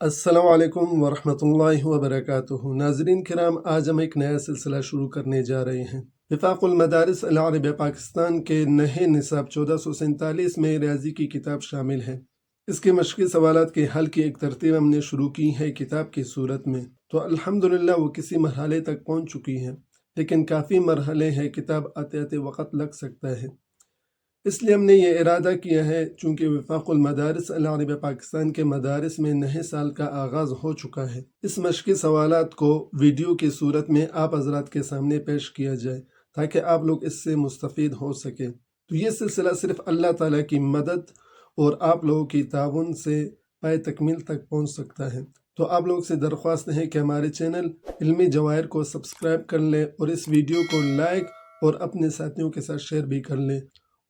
السلام علیکم ورحمۃ اللہ وبرکاتہ۔ ناظرین کرام، آج ہم ایک نیا سلسلہ شروع کرنے جا رہے ہیں۔ وفاق المدارس العربیہ پاکستان کے نئے نصاب 1447 میں ریاضی کی کتاب شامل ہے۔ اس کے مشقی سوالات کے حل کی ایک ترتیب ہم نے شروع کی ہے کتاب کی صورت میں، تو الحمدللہ وہ کسی مرحلے تک پہنچ چکی ہے، لیکن کافی مرحلے ہیں، کتاب آتے آتے وقت لگ سکتا ہے۔ اس لیے ہم نے یہ ارادہ کیا ہے، چونکہ وفاق المدارس العربیہ پاکستان کے مدارس میں نئے سال کا آغاز ہو چکا ہے، اس مشقی سوالات کو ویڈیو کی صورت میں آپ حضرات کے سامنے پیش کیا جائے تاکہ آپ لوگ اس سے مستفید ہو سکیں۔ تو یہ سلسلہ صرف اللہ تعالیٰ کی مدد اور آپ لوگوں کی تعاون سے پائے تکمیل تک پہنچ سکتا ہے۔ تو آپ لوگ سے درخواست ہے کہ ہمارے چینل علمی جواہر کو سبسکرائب کر لیں اور اس ویڈیو کو لائک اور اپنے ساتھیوں کے ساتھ شیئر بھی کر لیں،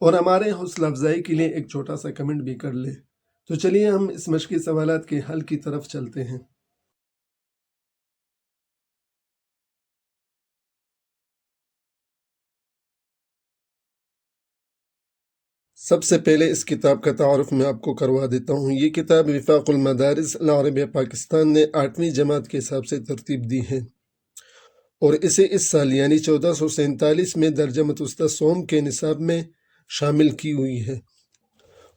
اور ہمارے حوصلہ افزائی کے لیے ایک چھوٹا سا کمنٹ بھی کر لیں۔ تو چلیے ہم اس مشقی سوالات کے حل کی طرف چلتے ہیں۔ سب سے پہلے اس کتاب کا تعارف میں آپ کو کروا دیتا ہوں۔ یہ کتاب وفاق المدارس العربیہ پاکستان نے 8ویں جماعت کے حساب سے ترتیب دی ہے، اور اسے اس سال یعنی 1447 میں درجہ متوسطہ سوم کے نصاب میں شامل کی ہوئی ہے،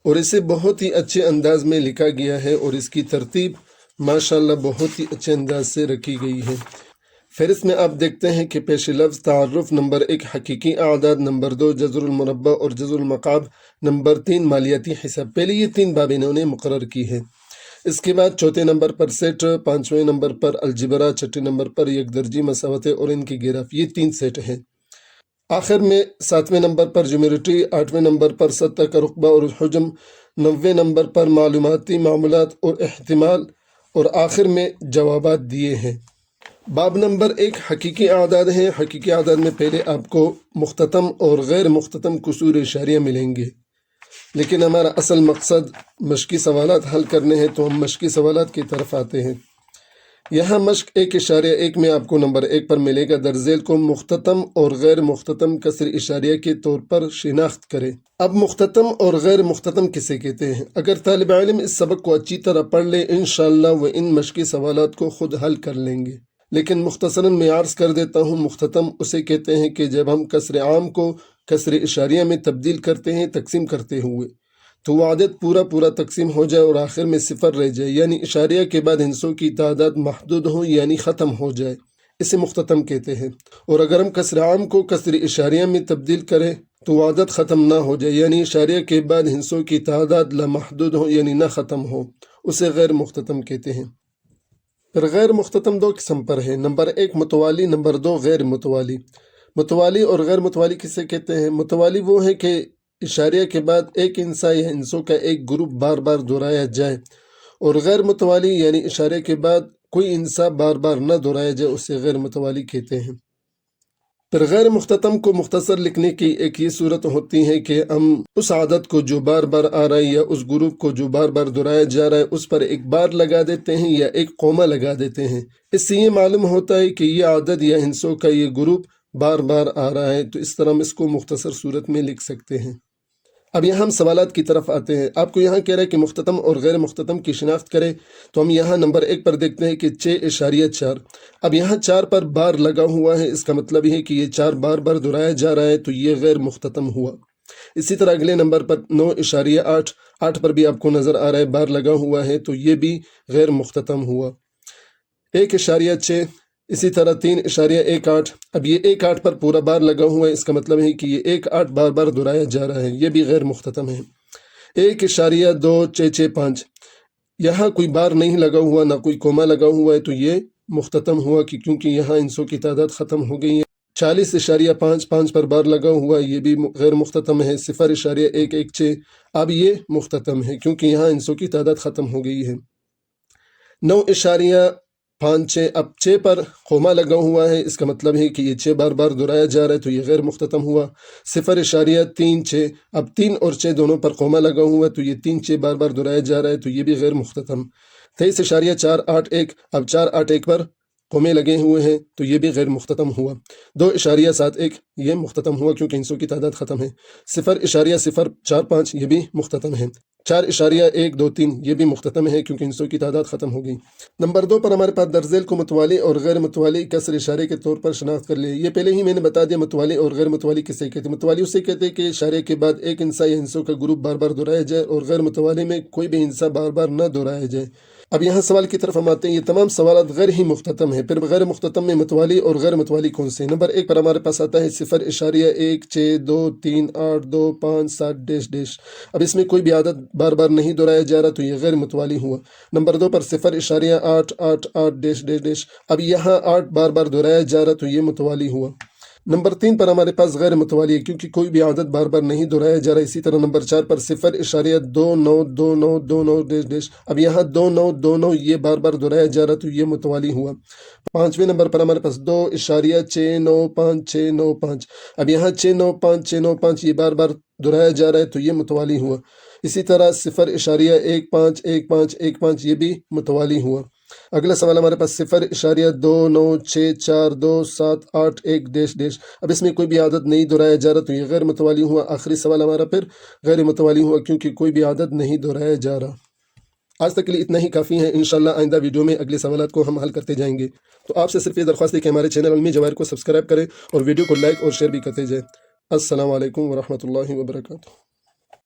اور اسے بہت ہی اچھے انداز میں لکھا گیا ہے، اور اس کی ترتیب ماشاءاللہ بہت ہی اچھے انداز سے رکھی گئی ہے۔ فہرست میں آپ دیکھتے ہیں کہ پیش لفظ تعارف، نمبر 1 حقیقی اعداد، نمبر 2 جذر المربع اور جذر المقاب، نمبر 3 مالیاتی حساب۔ پہلے یہ 3 باب انہوں نے مقرر کی ہے۔ اس کے بعد چوتھے نمبر پر سیٹ، 5ویں نمبر پر الجبرا، چھٹے نمبر پر یک درجی مساوتیں اور ان کی گراف، یہ 3 سیٹ ہیں۔ آخر میں 7ویں نمبر پر جیومیٹری، 8ویں نمبر پر سطح کا رقبہ اور حجم، 9ویں نمبر پر معلوماتی معاملات اور احتمال، اور آخر میں جوابات دیے ہیں۔ باب نمبر 1 حقیقی اعداد ہیں۔ حقیقی اعداد میں پہلے آپ کو مختتم اور غیر مختتم کسور اشاریہ ملیں گے، لیکن ہمارا اصل مقصد مشقی سوالات حل کرنے ہیں، تو ہم مشقی سوالات کی طرف آتے ہیں۔ یہاں مشق 1.1 میں آپ کو نمبر 1 پر ملے گا، در ذیل کو مختتم اور غیر مختتم کسر اشاریہ کے طور پر شناخت کریں۔ اب مختتم اور غیر مختتم کسے کہتے ہیں؟ اگر طالب علم اس سبق کو اچھی طرح پڑھ لے، انشاءاللہ وہ ان مشقی سوالات کو خود حل کر لیں گے، لیکن مختصراً میں عرض کر دیتا ہوں۔ مختتم اسے کہتے ہیں کہ جب ہم کسر عام کو کسر اشاریہ میں تبدیل کرتے ہیں تقسیم کرتے ہوئے، تو وہ عدد پورا تقسیم ہو جائے اور آخر میں صفر رہ جائے، یعنی اشاریہ کے بعد ہندسوں کی تعداد محدود ہو یعنی ختم ہو جائے، اسے مختتم کہتے ہیں۔ اور اگر ہم کسر عام کو کسر اشاریہ میں تبدیل کریں تو وہ عدد ختم نہ ہو جائے، یعنی اشاریہ کے بعد ہندسوں کی تعداد لامحدود ہو یعنی نہ ختم ہو، اسے غیر مختتم کہتے ہیں۔ پھر غیر مختتم 2 قسم پر ہے، نمبر 1 متوالی، نمبر 2 غیر متوالی۔ متوالی اور غیر متوالی کسے کہتے ہیں؟ متوالی وہ ہے کہ اشاریہ کے بعد ایک ہندسہ یا ہندسوں کا ایک گروپ بار بار دہرایا جائے، اور غیر متوالی یعنی اشاریہ کے بعد کوئی ہندسہ بار بار نہ دہرایا جائے، اسے غیر متوالی کہتے ہیں۔ پھر غیر مختتم کو مختصر لکھنے کی ایک یہ صورت ہوتی ہے کہ ہم اس عدد کو جو بار بار آ رہا ہے یا اس گروپ کو جو بار بار دہرایا جا رہا ہے اس پر ایک بار لگا دیتے ہیں یا ایک کوما لگا دیتے ہیں۔ اس سے یہ معلوم ہوتا ہے کہ یہ عدد یا ہندسوں کا یہ گروپ بار بار آ رہا ہے، تو اس طرح ہم اس کو مختصر صورت میں لکھ سکتے ہیں۔ اب یہاں ہم سوالات کی طرف آتے ہیں۔ آپ کو یہاں کہہ رہا ہے کہ مختتم اور غیر مختتم کی شناخت کریں، تو ہم یہاں نمبر 1 پر دیکھتے ہیں کہ 6.4۔ اب یہاں 4 پر بار لگا ہوا ہے، اس کا مطلب یہ ہے کہ یہ 4 بار بار دہرایا جا رہا ہے، تو یہ غیر مختتم ہوا۔ اسی طرح اگلے نمبر پر 9.8، 8 پر بھی آپ کو نظر آ رہا ہے بار لگا ہوا ہے، تو یہ بھی غیر مختتم ہوا۔ 1.6، اسی طرح 3.18۔ اب یہ 1.8 پر پورا بار لگا ہوا ہے، اس کا مطلب ہے کہ یہ 1.8 بار بار دہرایا جا رہا ہے، یہ بھی غیر مختتم ہے۔ 1.2665، یہاں کوئی بار نہیں لگا ہوا، نہ کوئی کوما لگا ہوا ہے، تو یہ مختتم ہوا کیونکہ یہاں ہندسوں کی تعداد ختم ہو گئی ہے۔ 40.55 پر بار لگا ہوا ہے، یہ بھی غیر مختتم ہے۔ 0.116، اب یہ مختتم ہے کیونکہ یہاں ہندسوں کی تعداد ختم ہو گئی ہے۔ 9.56، اب 6 پر کوما لگا ہوا ہے، اس کا مطلب ہے کہ یہ 6 بار بار دہرایا جا رہا ہے، تو یہ غیر مختتم ہوا۔ 0.36، اب 3 اور 6 دونوں پر کوما لگا ہوا ہے، تو یہ 3 6 بار بار دہرایا جا رہا ہے، تو یہ بھی غیر مختتم۔ 23.481، اب 481 پر قومیں لگے ہوئے ہیں تو یہ بھی غیر مختتم ہوا۔ 2.71 یہ مختتم ہوا کیونکہ ہندسوں کی تعداد ختم ہے۔ 0.045 یہ بھی مختتم ہے۔ 4.123 یہ بھی مختتم ہے کیونکہ ہندسوں کی تعداد ختم ہو گئی۔ نمبر 2 پر ہمارے پاس درج ذیل کو متوالی اور غیر متوالی کسر اشارے کے طور پر شناخت کر لیں۔ یہ پہلے ہی میں نے بتا دیا متوالی اور غیر متوالی کسے کہتے ہیں۔ متوالی اسے کہتے ہیں کہ اشارے کے بعد ایک ہندسہ یا ہندسوں کا گروپ بار بار دہرایا جائے، اور غیر متوالی میں کوئی بھی ہندسہ بار بار نہ دہرایا جائے۔ اب یہاں سوال کی طرف ہم آتے ہیں۔ یہ تمام سوالات غیر ہی مختتم ہیں۔ پھر غیر مختتم میں متوالی اور غیر متوالی کون سے؟ نمبر 1 پر ہمارے پاس آتا ہے 0.1623587 ڈیش۔ اب اس میں کوئی بھی عدد بار بار نہیں دہرایا جا رہا تو یہ غیر متوالی ہوا۔ نمبر 2 پر 0.888 ڈیش ڈیش ڈیش۔ اب یہاں 8 بار بار دہرایا جا رہا تو یہ متوالی ہوا۔ نمبر 3 پر ہمارے پاس غیر متوالی ہے کیونکہ کوئی بھی عدد بار بار نہیں دہرایا جا رہا۔ اسی طرح نمبر 4 پر 0.292929 ڈیش ڈیش۔ اب یہاں 2929 یہ بار بار دہرایا جا رہا تو یہ متوالی ہوا۔ 5ویں نمبر پر ہمارے پاس 2.69595۔ اب یہاں 69595 یہ بار بار دہرایا جا رہا ہے تو یہ متوالی ہوا۔ اسی طرح 0.151515 یہ بھی متوالی ہوا۔ اگلا سوال ہمارے پاس 0.29642781 ڈیش ڈیش۔ اب اس میں کوئی بھی عدد نہیں دہرایا جا رہا تو یہ غیر متوالی ہوا۔ آخری سوال ہمارا پھر غیر متوالی ہوا کیونکہ کوئی بھی عدد نہیں دہرایا جا رہا۔ آج تک کے لیے اتنا ہی کافی ہے۔ انشاءاللہ آئندہ ویڈیو میں اگلے سوالات کو ہم حل کرتے جائیں گے۔ تو آپ سے صرف یہ درخواست ہے کہ ہمارے چینل علمی جواہر کو سبسکرائب کریں اور ویڈیو کو لائک اور شیئر بھی کرتے جائیں۔ السلام علیکم ورحمۃ اللہ وبرکاتہ۔